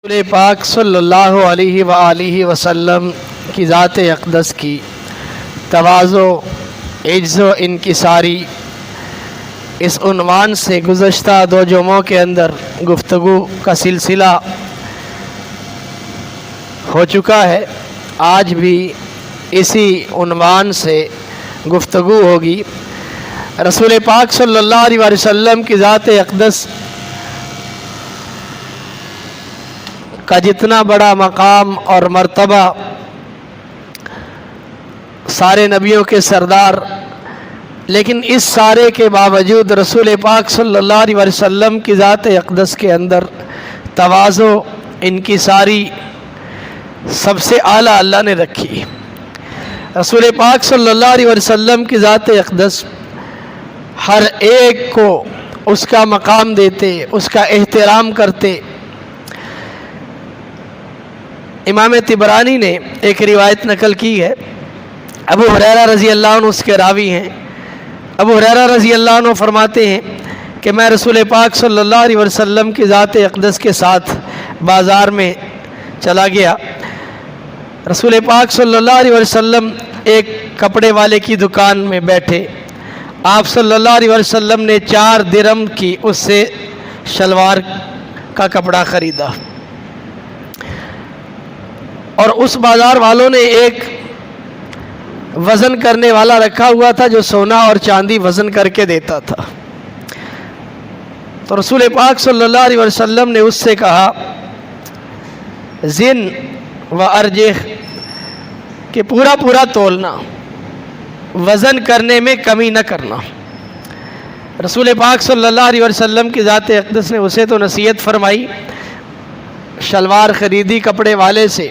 رسول پاک صلی اللہ علیہ وآلہ وسلم کی ذات اقدس کی تواضع، عجز و انکساری، اس عنوان سے گزشتہ دو جمعوں کے اندر گفتگو کا سلسلہ ہو چکا ہے۔ آج بھی اسی عنوان سے گفتگو ہوگی۔ رسول پاک صلی اللہ علیہ وسلم کی ذات اقدس کا جتنا بڑا مقام اور مرتبہ، سارے نبیوں کے سردار، لیکن اس سارے کے باوجود رسول پاک صلی اللہ علیہ وسلم کی ذات اقدس کے اندر تواضع، انکساری سب سے اعلیٰ اللہ نے رکھی۔ رسول پاک صلی اللہ علیہ وسلم کی ذات اقدس ہر ایک کو اس کا مقام دیتے، اس کا احترام کرتے۔ امام طبرانی نے ایک روایت نقل کی ہے، ابو ہریرہ رضی اللہ عنہ اس کے راوی ہیں۔ ابو ہریرہ رضی اللہ عنہ فرماتے ہیں کہ میں رسول پاک صلی اللہ علیہ وسلم کی ذات اقدس کے ساتھ بازار میں چلا گیا۔ رسول پاک صلی اللہ علیہ وسلم ایک کپڑے والے کی دکان میں بیٹھے۔ آپ صلی اللہ علیہ وسلم نے 4 درہم کی اس سے شلوار کا کپڑا خریدا، اور اس بازار والوں نے ایک وزن کرنے والا رکھا ہوا تھا جو سونا اور چاندی وزن کر کے دیتا تھا۔ تو رسول پاک صلی اللہ علیہ وسلم نے اس سے کہا زن و ارجح، کہ پورا تولنا، وزن کرنے میں کمی نہ کرنا۔ رسول پاک صلی اللہ علیہ وسلم کی ذات اقدس نے اسے تو نصیحت فرمائی، شلوار خریدی کپڑے والے سے،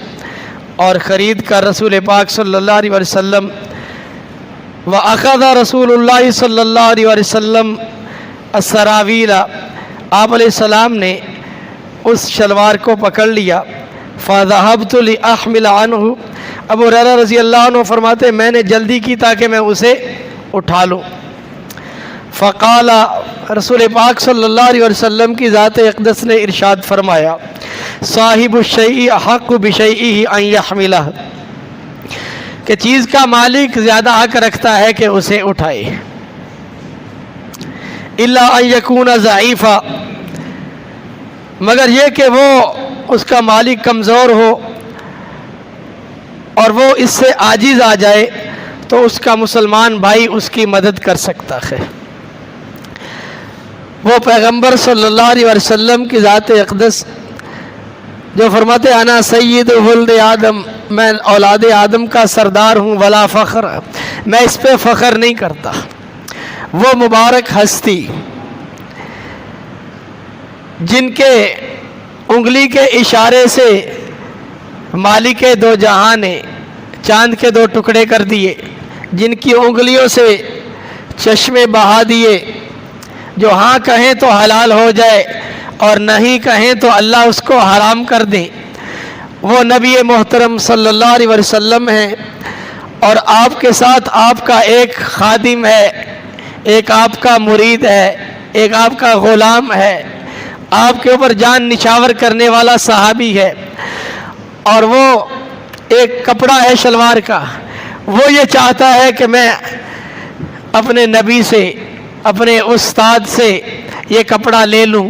اور خرید کر رسول پاک صلی اللہ علیہ وسلم وَأَخَذَ رسول اللہ صلی اللہ علیہ وسلم السراویل، آپ علیہ السلام نے اس شلوار کو پکڑ لیا۔ فَذَهَبْتُ لِأَحْمِلَ عَنْهُ، ابو ہریرہ رضی اللہ عنہ فرماتے میں نے جلدی کی تاکہ میں اسے اٹھا لوں۔ فقال، رسول پاک صلی اللہ علیہ وسلم کی ذات اقدس نے ارشاد فرمایا صاحب الشیء احق بشیئہ ان یحملہ، کہ چیز کا مالک زیادہ حق رکھتا ہے کہ اسے اٹھائے، الا ان یکون ضعیفا، مگر یہ کہ وہ اس کا مالک کمزور ہو اور وہ اس سے عاجز آ جائے تو اس کا مسلمان بھائی اس کی مدد کر سکتا ہے۔ وہ پیغمبر صلی اللہ علیہ وسلم کی ذات اقدس جو فرماتے انا سید ولد آدم، میں اولاد آدم کا سردار ہوں، ولا فخر، میں اس پہ فخر نہیں کرتا۔ وہ مبارک ہستی جن کے انگلی کے اشارے سے مالک دو جہاں نے چاند کے 2 ٹکڑے کر دیے، جن کی انگلیوں سے چشمے بہا دیے، جو ہاں کہیں تو حلال ہو جائے اور نہیں کہیں تو اللہ اس کو حرام کر دے، وہ نبی محترم صلی اللہ علیہ وسلم ہیں، اور آپ کے ساتھ آپ کا ایک خادم ہے، ایک آپ کا مرید ہے، ایک آپ کا غلام ہے، آپ کے اوپر جان نچھاور کرنے والا صحابی ہے، اور وہ ایک کپڑا ہے شلوار کا، وہ یہ چاہتا ہے کہ میں اپنے نبی سے، اپنے استاد سے یہ کپڑا لے لوں۔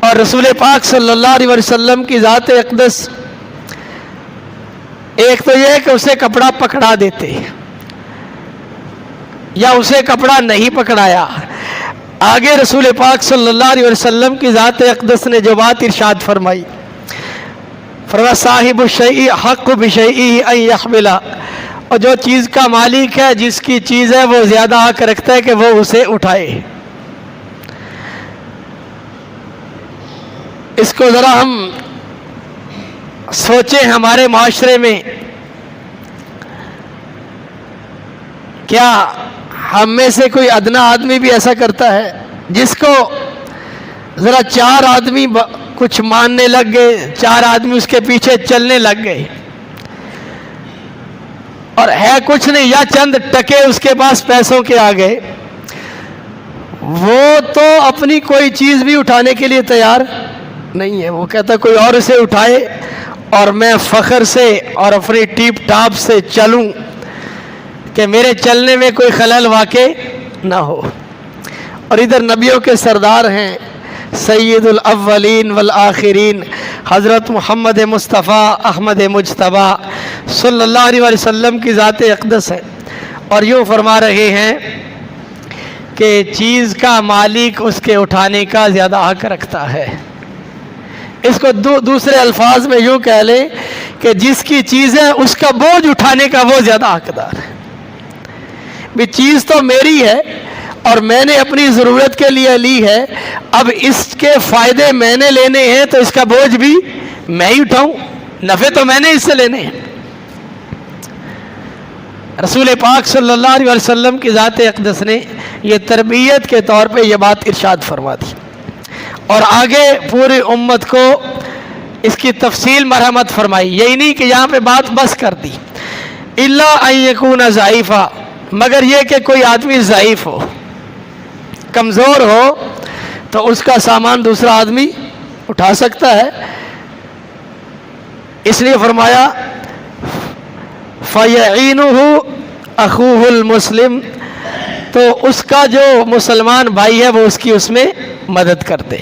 اور رسول پاک صلی اللہ علیہ وسلم کی ذات اقدس ایک تو یہ ہے کہ اسے کپڑا پکڑا دیتے، یا اسے کپڑا نہیں پکڑایا۔ آگے رسول پاک صلی اللہ علیہ وسلم کی ذات اقدس نے جو بات ارشاد فرمائی، فرمایا صاحب الشیء حق بشیئہ ان یحملہ، اور جو چیز کا مالک ہے، جس کی چیز ہے، وہ زیادہ حق رکھتا ہے کہ وہ اسے اٹھائے۔ اس کو ذرا ہم سوچیں، ہمارے معاشرے میں کیا ہم میں سے کوئی ادنا آدمی بھی ایسا کرتا ہے جس کو ذرا 4 آدمی کچھ ماننے لگ گئے، 4 آدمی اس کے پیچھے چلنے لگ گئے، اور ہے کچھ نہیں، یا چند ٹکے اس کے پاس پیسوں کے آ گئے، وہ تو اپنی کوئی چیز بھی اٹھانے کے لیے تیار نہیں ہے. وہ کہتا کوئی اور اسے اٹھائے اور میں فخر سے اور اپنی ٹیپ ٹاپ سے چلوں کہ میرے چلنے میں کوئی خلل واقع نہ ہو. اور ادھر نبیوں کے سردار ہیں سید الاولین والآخرین حضرت محمد مصطفیٰ احمد مجتبیٰ صلی اللہ علیہ وسلم کی ذات اقدس ہے. اور یوں فرما رہے ہیں کہ چیز کا مالک اس کے اٹھانے کا زیادہ حق رکھتا ہے. اس کو دوسرے الفاظ میں یوں کہہ لیں کہ جس کی چیز ہے اس کا بوجھ اٹھانے کا وہ زیادہ حقدار ہے. بھی چیز تو میری ہے اور میں نے اپنی ضرورت کے لیے لی ہے, اب اس کے فائدے میں نے لینے ہیں تو اس کا بوجھ بھی میں ہی اٹھاؤں, نفع تو میں نے اس سے لینے ہیں. رسول پاک صلی اللہ علیہ وسلم کی ذات اقدس نے یہ تربیت کے طور پہ یہ بات ارشاد فرما دی اور آگے پوری امت کو اس کی تفصیل مرحمت فرمائی. یہی نہیں کہ یہاں پہ بات بس کر دی, الا ان یکون ضعیفا, مگر یہ کہ کوئی آدمی ضعیف ہو, کمزور ہو, تو اس کا سامان دوسرا آدمی اٹھا سکتا ہے. اس لیے فرمایا فَيَعِينُهُ أَخُوهُ الْمُسْلِمُ, تو اس کا جو مسلمان بھائی ہے وہ اس کی اس میں مدد کرتے.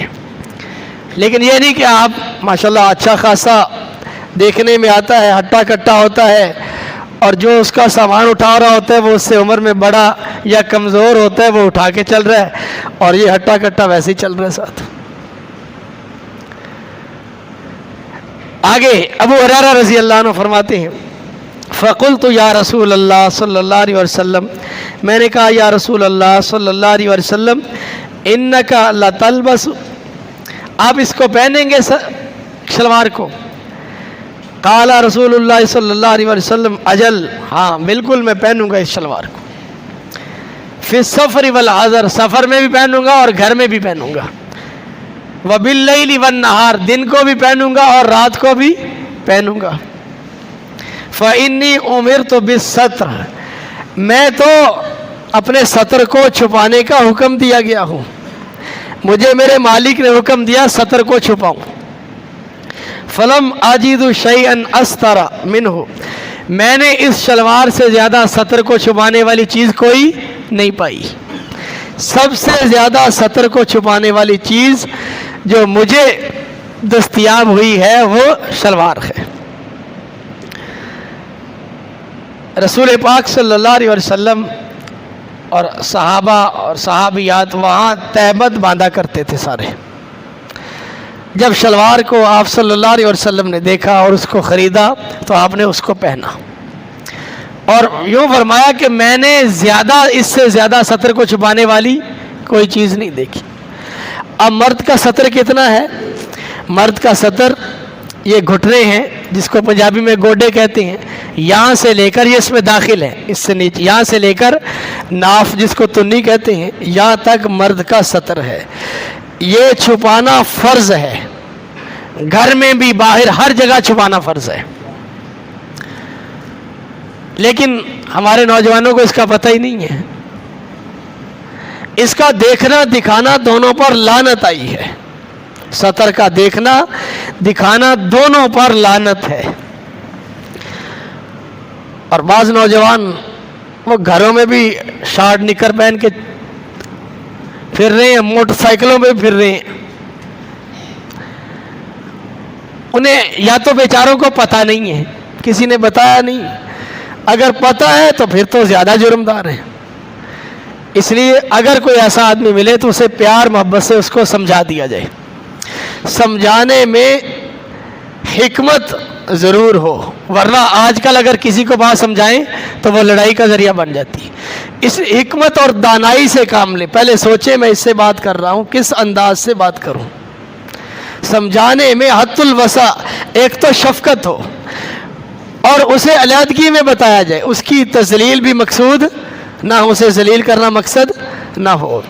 لیکن یہ نہیں کہ آپ ماشاءاللہ اچھا خاصا دیکھنے میں آتا ہے, ہٹا کٹا ہوتا ہے, اور جو اس کا سامان اٹھا رہا ہوتا ہے وہ اس سے عمر میں بڑا یا کمزور ہوتا ہے, وہ اٹھا کے چل رہا ہے, اور یہ ہٹا کٹا ویسے ہی چل رہا ہے ساتھ. آگے ابو ہریرہ رضی اللہ عنہ فرماتے ہیں فَقُلْتُ یا رسول اللہ صلی اللہ علیہ وسلم, میں نے کہا یا رسول اللہ صلی اللہ علیہ وسلم, اِنَّكَ لَتَلْبَسُ, آپ اس کو پہنیں گے شلوار کو؟ قال رسول اللہ صلی اللہ علیہ وسلم اجل, ہاں بالکل میں پہنوں گا اس شلوار کو. فی السفر والحضر, سفر میں بھی پہنوں گا اور گھر میں بھی پہنوں گا. وباللیل والنہار, دن کو بھی پہنوں گا اور رات کو بھی پہنوں گا. فإنی امرت بالستر, میں تو اپنے ستر کو چھپانے کا حکم دیا گیا ہوں, مجھے میرے مالک نے حکم دیا ستر کو چھپاؤں. فلم اجد شیئا استر منہ, میں نے اس شلوار سے زیادہ ستر کو چھپانے والی چیز کوئی نہیں پائی. سب سے زیادہ ستر کو چھپانے والی چیز جو مجھے دستیاب ہوئی ہے وہ شلوار ہے. رسول پاک صلی اللہ علیہ وسلم اور صحابہ اور صحابیات وہاں تہبند باندھا کرتے تھے سارے. جب شلوار کو آپ صلی اللہ علیہ وسلم نے دیکھا اور اس کو خریدا تو آپ نے اس کو پہنا اور یوں فرمایا کہ میں نے زیادہ اس سے زیادہ ستر کو چھپانے والی کوئی چیز نہیں دیکھی. اب مرد کا ستر کتنا ہے؟ مرد کا ستر یہ گھٹنے ہیں جس کو پنجابی میں گوڈے کہتے ہیں, یہاں سے لے کر یہ اس میں داخل ہے, اس سے نیچے یہاں سے لے کر ناف جس کو تنی کہتے ہیں یہاں تک مرد کا ستر ہے. یہ چھپانا فرض ہے, گھر میں بھی باہر ہر جگہ چھپانا فرض ہے. لیکن ہمارے نوجوانوں کو اس کا پتہ ہی نہیں ہے. اس کا دیکھنا دکھانا دونوں پر لعنت آئی ہے. ستر کا دیکھنا دکھانا دونوں پر لعنت ہے. اور بعض نوجوان وہ گھروں میں بھی شارٹ نکر پہن کے پھر رہے ہیں, موٹر سائیکلوں پہ پھر رہے ہیں. انہیں یا تو بیچاروں کو پتہ نہیں ہے, کسی نے بتایا نہیں, اگر پتہ ہے تو پھر تو زیادہ جرمدار ہیں. اس لیے اگر کوئی ایسا آدمی ملے تو اسے پیار محبت سے اس کو سمجھا دیا جائے. سمجھانے میں حکمت ضرور ہو, ورنہ آج کل اگر کسی کو بات سمجھائیں تو وہ لڑائی کا ذریعہ بن جاتی. اس حکمت اور دانائی سے کام لیں. پہلے سوچیں میں اس سے بات کر رہا ہوں کس انداز سے بات کروں. سمجھانے میں حد الوسع, ایک تو شفقت ہو اور اسے علیحدگی میں بتایا جائے, اس کی تذلیل بھی مقصود نہ ہو, اسے ذلیل کرنا مقصد نہ ہو.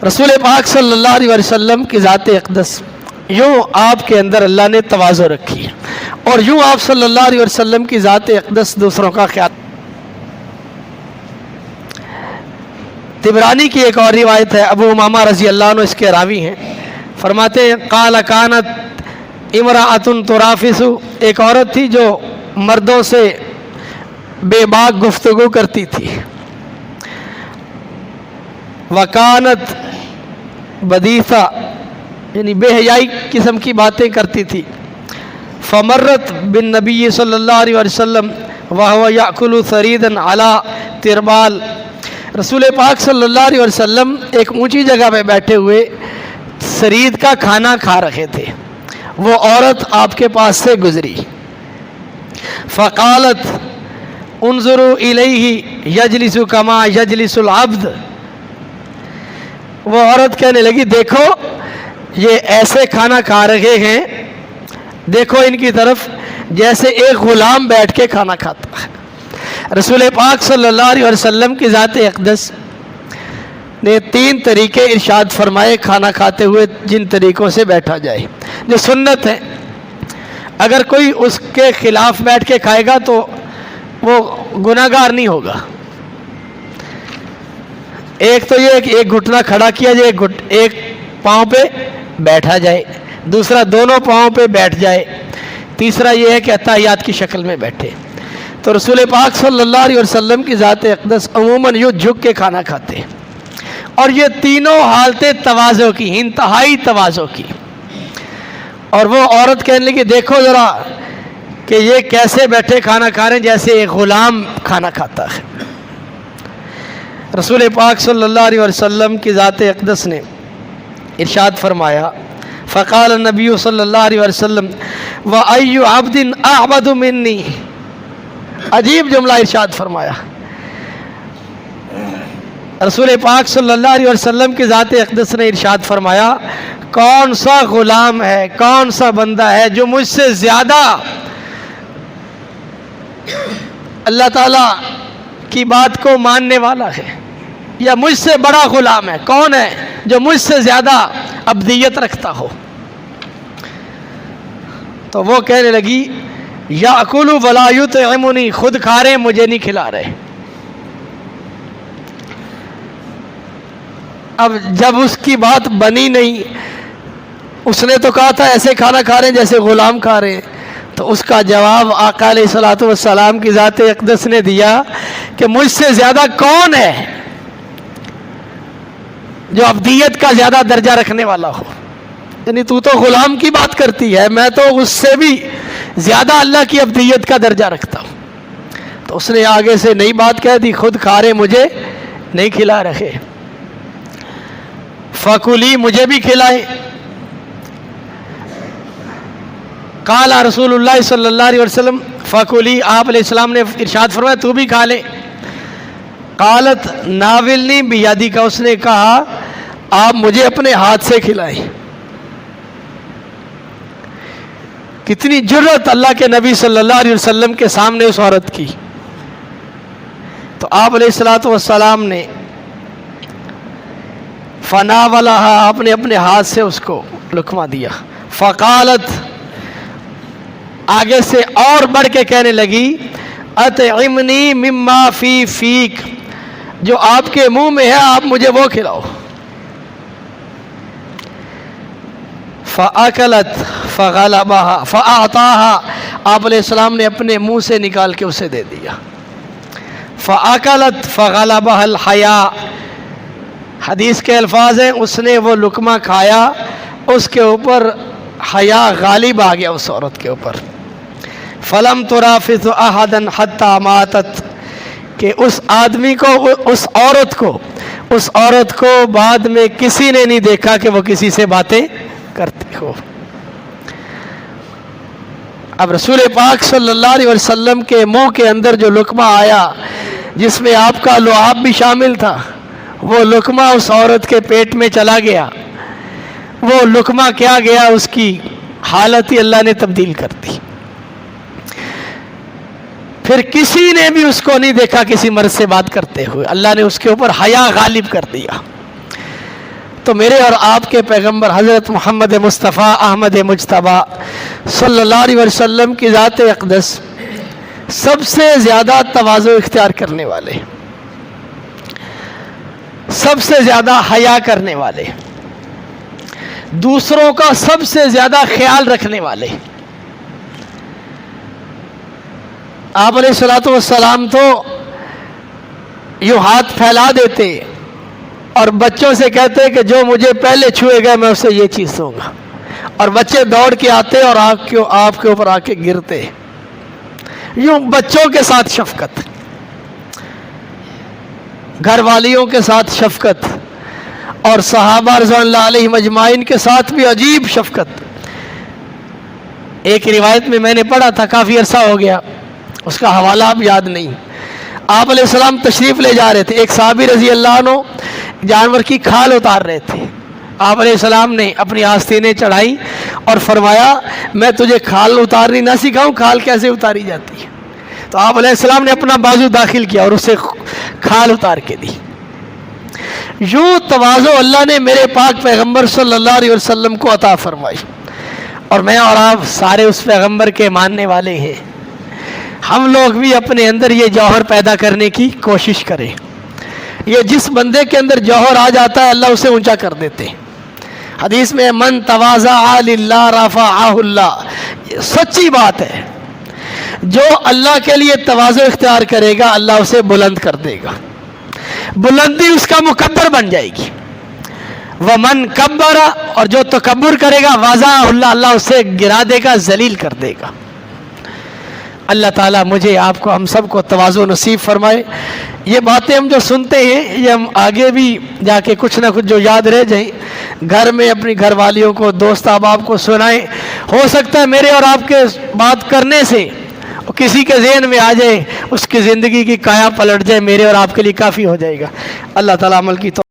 رسول پاک صلی اللہ علیہ وسلم کی ذات اقدس, یوں آپ کے اندر اللہ نے تواضع رکھی اور یوں آپ صلی اللہ علیہ وسلم کی ذات اقدس دوسروں کا خیال. طبرانی کی ایک اور روایت ہے, ابو امامہ رضی اللہ عنہ اس کے راوی ہیں, فرماتے ہیں قال کانت امرأۃ ترافس، ایک عورت تھی جو مردوں سے بے باک گفتگو کرتی تھی. وکانت بدیثہ، یعنی بے حیائی قسم کی باتیں کرتی تھی. فمرت بالنبی صلی اللہ علیہ وسلم وهو یأکل ثریدا علی تربال، رسول پاک صلی اللہ علیہ وسلم ایک اونچی جگہ پہ بیٹھے ہوئے سرید کا کھانا کھا رہے تھے. وہ عورت آپ کے پاس سے گزری. فقالت انظروا الیہ یجلس کما یجلس العبد، وہ عورت کہنے لگی دیکھو یہ ایسے کھانا کھا رہے ہیں، دیکھو ان کی طرف جیسے ایک غلام بیٹھ کے کھانا کھاتا ہے. رسول پاک صلی اللہ علیہ وسلم کی ذات اقدس نے 3 طریقے ارشاد فرمائے کھانا کھاتے ہوئے جن طریقوں سے بیٹھا جائے، جو سنت ہے. اگر کوئی اس کے خلاف بیٹھ کے کھائے گا تو وہ گناہگار نہیں ہوگا. ایک تو یہ کہ ایک گھٹنا کھڑا کیا جائے، ایک پاؤں پہ بیٹھا جائے، دوسرا دونوں پاؤں پہ بیٹھ جائے، تیسرا یہ ہے کہ اتحیات کی شکل میں بیٹھے. تو رسول پاک صلی اللہ علیہ وسلم کی ذات اقدس عموماً یوں جھک کے کھانا کھاتے ہیں، اور یہ تینوں حالتیں تواضع کی، انتہائی تواضع کی. اور وہ عورت کہنے لگی دیکھو ذرا کہ یہ کیسے بیٹھے کھانا کھا رہے ہیں جیسے ایک غلام کھانا کھاتا ہے. رسول پاک صلی اللہ علیہ وسلم کی ذات اقدس نے ارشاد فرمایا فقال النبی صلی اللہ علیہ وسلم وَأَيُّ عَبْدٍ أَعْبَدُ مِنِّي، عجیب جملہ ارشاد فرمایا. رسول پاک صلی اللہ علیہ وسلم کی ذات اقدس نے ارشاد فرمایا کون سا غلام ہے، کون سا بندہ ہے جو مجھ سے زیادہ اللہ تعالیٰ کی بات کو ماننے والا ہے، یا مجھ سے بڑا غلام ہے، کون ہے جو مجھ سے زیادہ عبدیت رکھتا ہو. تو وہ کہنے لگی یأکل ولا یطعمنی، خود کھا رہے مجھے نہیں کھلا رہے. اب جب اس کی بات بنی نہیں، اس نے تو کہا تھا ایسے کھانا کھا رہے ہیں جیسے غلام کھا رہے ہیں، تو اس کا جواب آقا علیہ الصلوۃ والسلام کی ذات اقدس نے دیا کہ مجھ سے زیادہ کون ہے جو عبدیت کا زیادہ درجہ رکھنے والا ہو. یعنی تو غلام کی بات کرتی ہے، میں تو اس سے بھی زیادہ اللہ کی عبدیت کا درجہ رکھتا ہوں. تو اس نے آگے سے نئی بات کہہ دی، خود کھا رہے مجھے نہیں کھلا رہے، فکلی مجھے بھی کھلائے. قال رسول اللہ صلی اللہ علیہ وسلم فکلی، آپ علیہ السلام نے ارشاد فرمایا تو بھی کھا لے. قالت ناولنی بیدی کا، اس نے کہا آپ مجھے اپنے ہاتھ سے کھلائیں. کتنی جرت اللہ کے نبی صلی اللہ علیہ وسلم کے سامنے اس عورت کی. تو آپ علیہ الصلوۃ والسلام نے فناولہا، آپ نے اپنے ہاتھ سے اس کو لقمہ دیا. فقالت، آگے سے اور بڑھ کے کہنے لگی اطعمنی مما فی فیک، جو آپ کے منہ میں ہے آپ مجھے وہ کھلاؤ. فاکلت فغلبها فاعطاها، آپ علیہ السلام نے اپنے منہ سے نکال کے اسے دے دیا. فاکلت فغلبها الحیاء، حدیث کے الفاظ ہیں اس نے وہ لقمہ کھایا، اس کے اوپر حیا غالب آ گیا اس عورت کے اوپر. فلم ترافث احدا حتی ماتت، کہ اس آدمی کو، اس عورت کو بعد میں کسی نے نہیں دیکھا کہ وہ کسی سے باتیں کرتی ہو. اب رسول پاک صلی اللہ علیہ وسلم کے منہ کے اندر جو لقمہ آیا جس میں آپ کا لعاب بھی شامل تھا، وہ لقمہ اس عورت کے پیٹ میں چلا گیا. وہ لقمہ کیا گیا، اس کی حالت ہی اللہ نے تبدیل کر دی. پھر کسی نے بھی اس کو نہیں دیکھا کسی مرد سے بات کرتے ہوئے، اللہ نے اس کے اوپر حیا غالب کر دیا. تو میرے اور آپ کے پیغمبر حضرت محمد مصطفیٰ احمد مجتبیٰ صلی اللہ علیہ وسلم کی ذات اقدس سب سے زیادہ تواضع اختیار کرنے والے، سب سے زیادہ حیا کرنے والے، دوسروں کا سب سے زیادہ خیال رکھنے والے. آپ علیہ الصلوۃ والسلام تو یوں ہاتھ پھیلا دیتے اور بچوں سے کہتے کہ جو مجھے پہلے چھوئے گا میں اسے یہ چیز دوں گا, اور بچے دوڑ کے آتے اور آپ کے اوپر آ کے گرتے. یوں بچوں کے ساتھ شفقت, گھر والیوں کے ساتھ شفقت, اور صحابہ رضوان اللہ علیہم اجمعین کے ساتھ بھی عجیب شفقت. ایک روایت میں نے پڑھا تھا, کافی عرصہ ہو گیا, اس کا حوالہ اب یاد نہیں. آپ علیہ السلام تشریف لے جا رہے تھے, ایک صحابی رضی اللہ عنہ جانور کی کھال اتار رہے تھے. آپ علیہ السلام نے اپنی آستینیں چڑھائی اور فرمایا میں تجھے کھال اتارنی نہ سکھاؤں, کھال کیسے اتاری جاتی ہے؟ تو آپ علیہ السلام نے اپنا بازو داخل کیا اور اسے کھال اتار کے دی. یوں تواضع اللہ نے میرے پاک پیغمبر صلی اللہ علیہ وسلم کو عطا فرمائی, اور میں اور آپ سارے اس پیغمبر کے ماننے والے ہیں. ہم لوگ بھی اپنے اندر یہ جوہر پیدا کرنے کی کوشش کریں. یہ جس بندے کے اندر جوہر آ جاتا ہے اللہ اسے اونچا کر دیتے ہیں. حدیث میں من تواضع للہ رفعہ اللہ, سچی بات ہے. جو اللہ کے لیے تواضع اختیار کرے گا اللہ اسے بلند کر دے گا, بلندی اس کا مکبر بن جائے گی. ومن کبر, اور جو تکبر کرے گا وضعہ اللہ, اللہ اسے گرا دے گا, ذلیل کر دے گا. اللہ تعالیٰ مجھے آپ کو ہم سب کو تواضع نصیب فرمائے. یہ باتیں ہم جو سنتے ہیں یہ ہم آگے بھی جا کے کچھ نہ کچھ جو یاد رہ جائیں, گھر میں اپنی گھر والیوں کو, دوست احباب کو سنائیں. ہو سکتا ہے میرے اور آپ کے بات کرنے سے کسی کے ذہن میں آ جائے, اس کی زندگی کی کایا پلٹ جائے, میرے اور آپ کے لیے کافی ہو جائے گا. اللہ تعالیٰ عمل کی